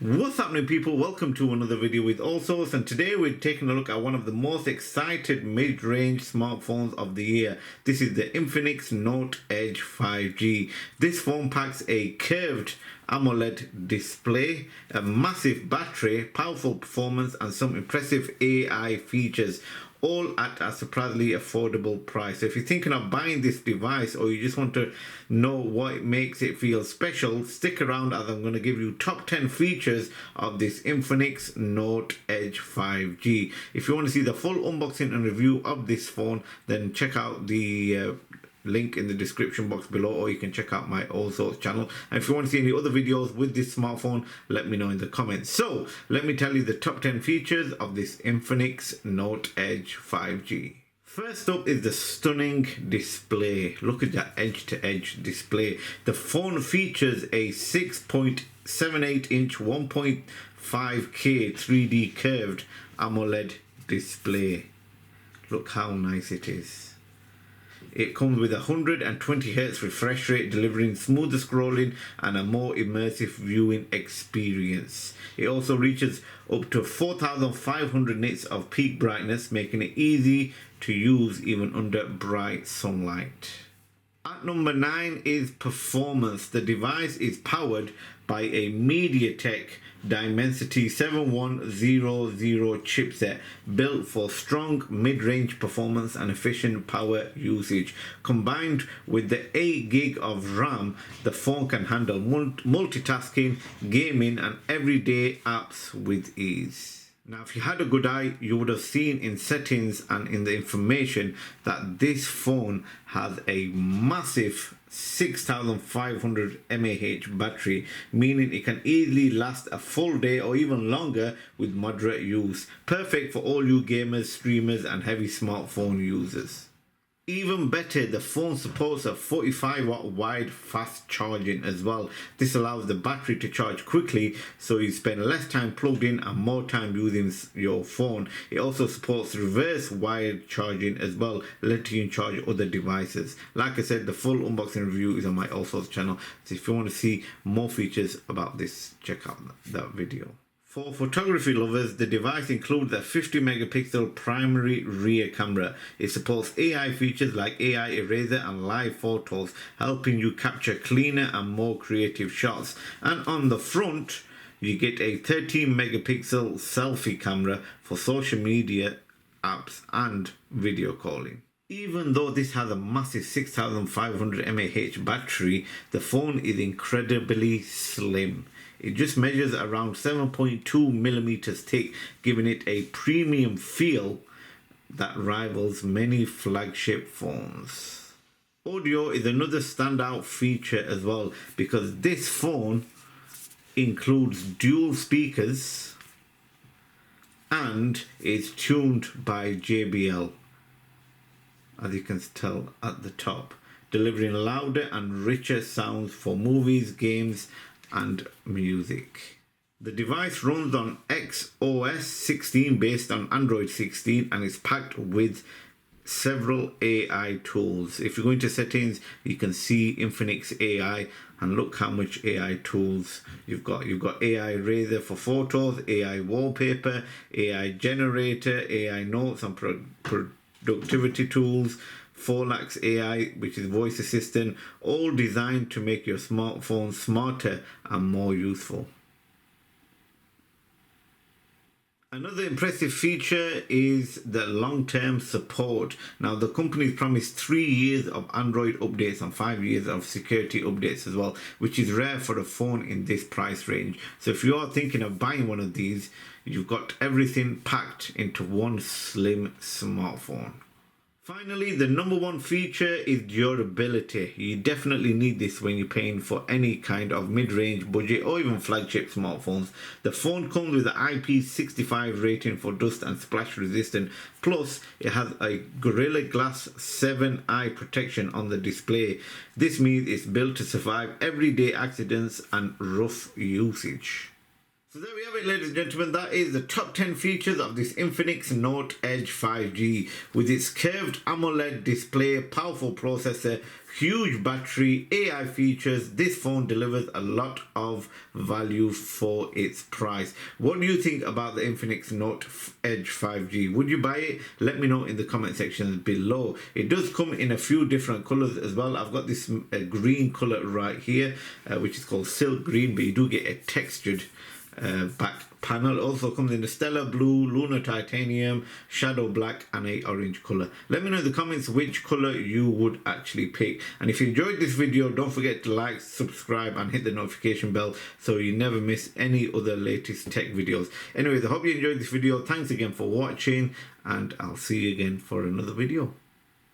What's happening, people? Welcome to another video with Allsortzz, and today we're taking a look at one of the most excited mid-range smartphones of the year. This is the Infinix Note Edge 5G. This phone packs a curved AMOLED display, a massive battery, powerful performance, and some impressive AI features, all at a surprisingly affordable price. So if you're thinking of buying this device, or you just want to know what makes it feel special, stick around as I'm going to give you top 10 features of this Infinix Note Edge 5G. If you want to see the full unboxing and review of this phone, then check out the link in the description box below, or you can check out my Allsortzz channel. And if you want to see any other videos with this smartphone, let me know in the comments. So let me tell you the top 10 features of this Infinix Note Edge 5G. First up is the stunning display. Look at that edge-to-edge display. The phone features a 6.78 inch 1.5K 3D curved AMOLED display. Look how nice it is. It comes with a 120Hz refresh rate, delivering smoother scrolling and a more immersive viewing experience. It also reaches up to 4,500 nits of peak brightness, making it easy to use even under bright sunlight. At number 9 is performance. The device is powered by a MediaTek Dimensity 7100 chipset built for strong mid-range performance and efficient power usage. Combined with the 8 GB of RAM, the phone can handle multitasking, gaming, and everyday apps with ease. Now, if you had a good eye, you would have seen in settings and in the information that this phone has a massive 6,500 mAh battery, meaning it can easily last a full day or even longer with moderate use. Perfect for all you gamers, streamers, and heavy smartphone users. Even better, the phone supports a 45-watt wide fast charging as well. This allows the battery to charge quickly, so you spend less time plugged in and more time using your phone. It also supports reverse wired charging as well, letting you charge other devices. Like I said, the full unboxing review is on my Allsortzz channel, so if you want to see more features about this, check out that video. For photography lovers, the device includes a 50 megapixel primary rear camera. It supports AI features like AI eraser and live photos, helping you capture cleaner and more creative shots. And on the front, you get a 13 megapixel selfie camera for social media apps and video calling. Even though this has a massive 6,500 mAh battery, the phone is incredibly slim. It just measures around 7.2 millimeters thick, giving it a premium feel that rivals many flagship phones. Audio is another standout feature as well, because this phone includes dual speakers and is tuned by JBL, as you can tell at the top, delivering louder and richer sounds for movies, games, and music. The device runs on XOS 16 based on Android 16 and is packed with several AI tools. If you go into settings, you can see Infinix AI, and look how much AI tools you've got. You've got AI Razor for photos, AI wallpaper, AI generator, AI notes and productivity tools, Forlax AI, which is voice assistant, all designed to make your smartphone smarter and more useful. Another impressive feature is the long-term support. Now, the company's promised 3 years of Android updates and 5 years of security updates as well, which is rare for a phone in this price range. So if you are thinking of buying one of these, you've got everything packed into one slim smartphone. Finally, the number one feature is durability. You definitely need this when you're paying for any kind of mid-range, budget, or even flagship smartphones. The phone comes with an IP65 rating for dust and splash resistant. Plus, it has a Gorilla Glass 7 eye protection on the display. This means it's built to survive everyday accidents and rough usage. So there we have it, ladies and gentlemen. That is the top 10 features of this Infinix Note Edge 5G with its curved AMOLED display, powerful processor, huge battery, AI features. This phone delivers a lot of value for its price. What do you think about the Infinix Note Edge 5G? Would you buy it? Let me know in the comment section below. It does come in a few different colors as well. I've got this green color right here, which is called silk green, but you do get a textured back panel. Also comes in the stellar blue, lunar titanium, shadow black, and a orange color. Let me know in the comments which color you would actually pick. And if you enjoyed this video, don't forget to like, subscribe, and hit the notification bell so you never miss any other latest tech videos. Anyways, I hope you enjoyed this video. Thanks again for watching, and I'll see you again for another video.